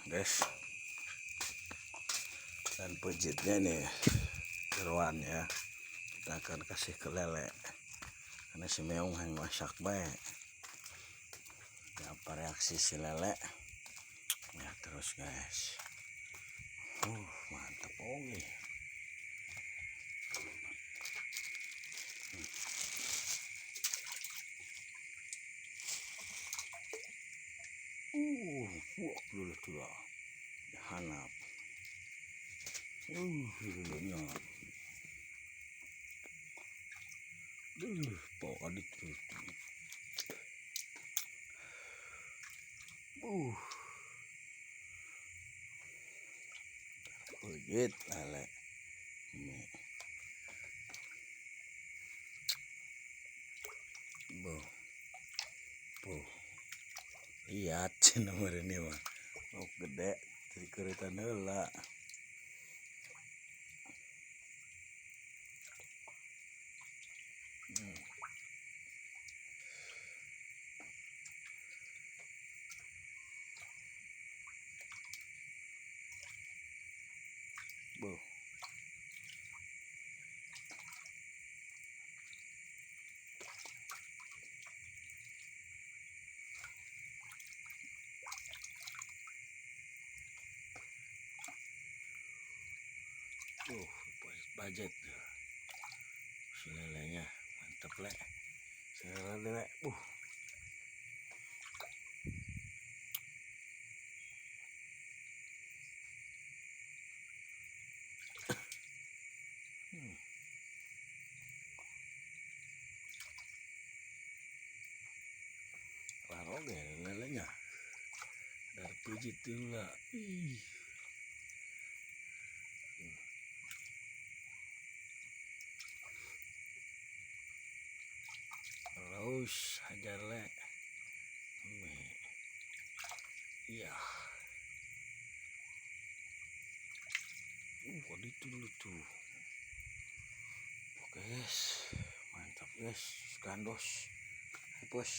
guys, dan pejitnya nih jeroannya kita akan kasih ke lele karena si meong yang masak baik. Apa reaksi si lele ya, terus guys. Mantap oke. Buak dulu tuh hanap. Dulunya. Bau adit tuh. Pejit lele. Lihat nomor ini mah gede jadi keretan heula. Budget si lelenya mantep le. Si lele laroge lelenya dari pijit dulu lah. Terus hajar le. Iya. Itu dulu tuh. Oke guys, mantap guys, gandos, bos.